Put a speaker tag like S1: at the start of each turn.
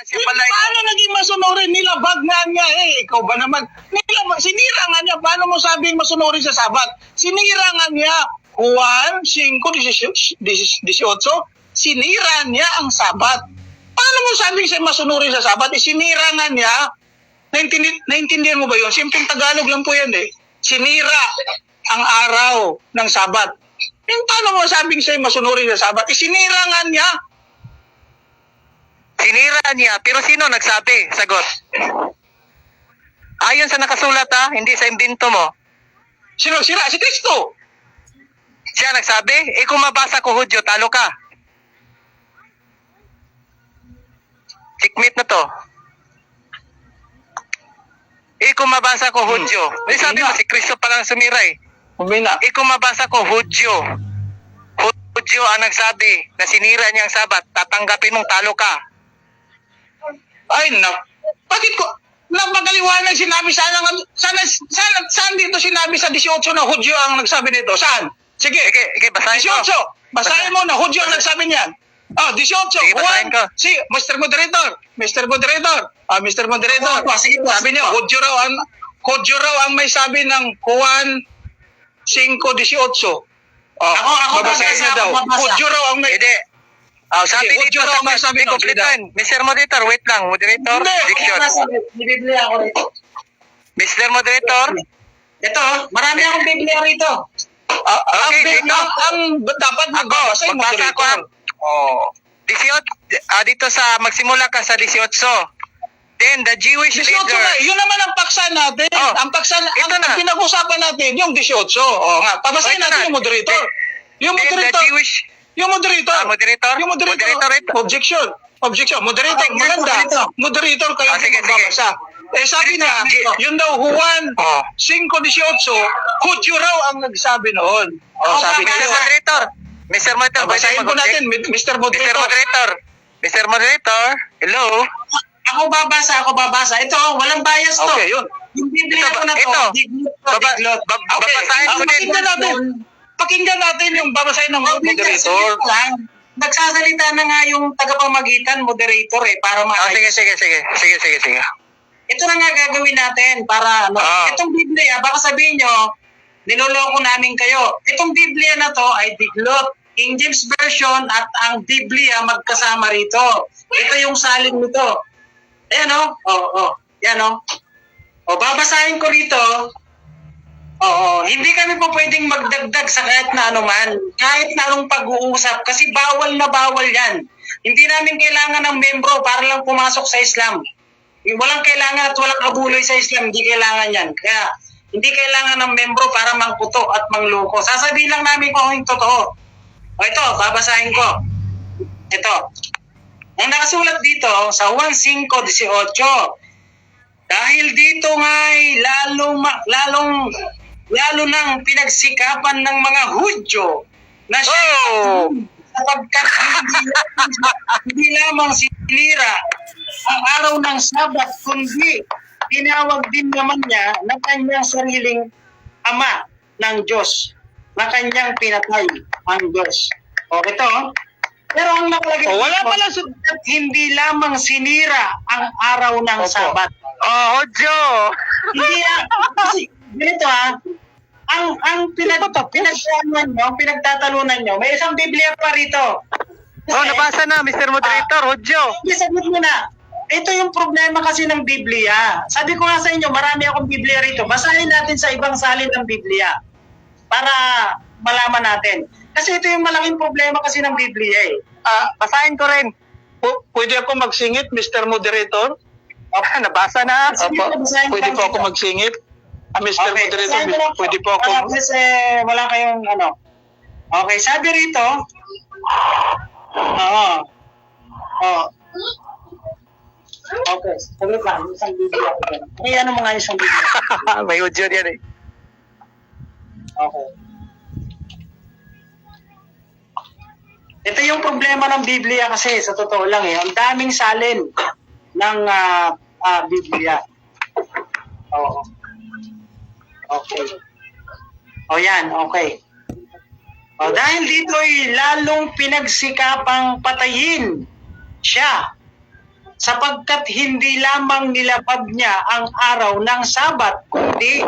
S1: Siya pala yung...
S2: Paano naging masunurin? Nilabag nga niya eh. Ikaw ba naman? Sinira nga niya. Paano mo sabing masunurin sa Sabat? Sinira nga niya. Juan 5:18. Sinira niya ang Sabat. Paano mo sabing siya masunurin sa Sabat? Sinira nga niya. Naintindihan mo ba yun? Simpleng Tagalog lang po yan eh. Sinira ang araw ng Sabat. Paano mo sabing siya masunurin sa Sabat? Sinira nga niya.
S1: Sinira niya, pero sino nagsabi? Sagot. Ayon sa nakasulat ha, hindi sa imbento mo.
S2: Sino sira? Si Kristo.
S1: Siya nagsabi, kung mabasa ko Hudyo, talo ka. Checkmate na to. Kung mabasa ko Hudyo. May sabi mo, si Kristo palang sumira eh.
S2: Umina.
S1: Kung mabasa ko Hudyo. Hudyo ang nagsabi na sinira niya ang Sabat, tatanggapin mong talo ka.
S2: Ay, bakit ko, napagaliwanag sinabi saan dito sinabi sa 18 na Hudyo ang nagsabi nito? Saan? Sige,
S1: basahin
S2: 18.
S1: ko.
S2: Basahin mo na Hudyo ang nagsabi niyan. 18.
S1: Sige, basahin ko.
S2: Si Mr. Moderator. Mr. Moderator. Sabi niya, Hudyo raw ang may sabi ng Juan 5:18.
S3: Ako
S2: babasahin niya daw. Hudyo raw ang may...
S1: Hindi. Sabi
S2: Sige,
S1: dito
S2: Hudyo raw
S1: sa
S2: ang may sabi ng
S1: kompletuhan. Mr. Moderator, wait lang. Moderator, diction.
S3: May Biblia ako rito.
S1: Mr. Moderator.
S3: Ito, marami akong Biblia rito.
S2: Dapat magbabasa yung
S1: magbasa ko.
S2: moderator.
S1: 18, dito sa, magsimula ka sa 18. Then, the Jewish
S2: 18
S1: leader.
S2: na, yun naman ang paksa natin. Ang paksa,
S1: ito na.
S2: ang pinag-usapan natin, yung 18. Nga, pabasahin
S1: Ito
S2: natin
S1: na.
S2: yung moderator. Yung
S1: Then, the
S2: moderator.
S1: Jewish...
S2: Yung moderator.
S1: Moderator?
S2: Yung moderator.
S1: Moderator ito.
S2: Objection. Moderator, maganda. Moderator kayo
S1: Sige.
S2: magbabasa. Sabi niya, yun daw, Juan 5:18, Hudyo raw ang nagsabi noon. Sabi
S1: Mr.
S2: niya.
S1: Moderator. Mr. Moderator,
S2: Basahin po natin, Mr. Moderator.
S1: Mr. Moderator, hello?
S3: Ako babasa. Ito, walang bias to.
S2: Okay, yun.
S3: Yung Biblia ko na to,
S1: Ito.
S3: diglot.
S1: Babasahin ko din.
S2: Pakinggan natin yung babasahin ng moderator.
S3: Nagsasalita na nga yung tagapamagitan, moderator para maayos.
S1: Sige.
S3: Ito na nga gagawin natin para itong Biblia, baka sabihin nyo, niloloko namin kayo. Itong Biblia na to ay diglot. King James Version at ang Biblia magkasama rito. Ito yung salin nito. Ayan o. Yan o. Babasahin ko rito. Hindi kami po pwedeng magdagdag sa kahit na anuman. Kahit na anong pag-uusap. Kasi bawal na bawal yan. Hindi namin kailangan ng membro para lang pumasok sa Islam. Walang kailangan at walang kabuloy sa Islam. Hindi kailangan yan. Kaya hindi kailangan ng membro para mangputo at mangloko. Sasabihin lang namin kung ano yung totoo. Ito, babasahin ko. Ito. Ang nakasulat dito sa Juan 5:18. Dahil dito nga'y lalo nang pinagsikapan ng mga Hudyo na siya sapagkat hindi lamang sinira ang araw ng Sabat, kundi tinawag din naman niya na kanyang sariling ama ng Diyos, na kanyang pinatay ang Diyos. Ito. Pero ang nakalagay
S2: wala pala
S3: hindi lamang sinira ang araw ng Sabat.
S1: Hudyo!
S3: Hindi kasi ganito ang pinagtatalunan nyo, may isang Biblia pa rito.
S1: Nabasa na, Mr. Moderator, Hudyo.
S3: Sagot mo na. Ito yung problema kasi ng Biblia. Sabi ko nga sa inyo, marami akong Biblia rito. Basahin natin sa ibang salin ng Biblia para malaman natin. Kasi ito yung malaking problema kasi ng Biblia eh.
S1: Basahin ko rin.
S2: Pwede ako magsingit, Mr. Moderator?
S1: Nabasa na.
S2: Pwede po ako magsingit? Mr. Moderator, pwede po ako...
S3: Kasi wala kayong ano. Okay, sabi rito. Okay, sabi lang. Isang Biblia ko dyan. Ano mo nga isang Biblia?
S1: May Hudyo yan eh.
S3: Okay. Ito yung problema ng Biblia kasi sa totoo lang eh. Ang daming salin ng Biblia. Oo. Okay. Yan, okay. Dahil dito ay lalong pinagsikapang patayin siya sapagkat hindi lamang nilabag niya ang araw ng Sabat, kundi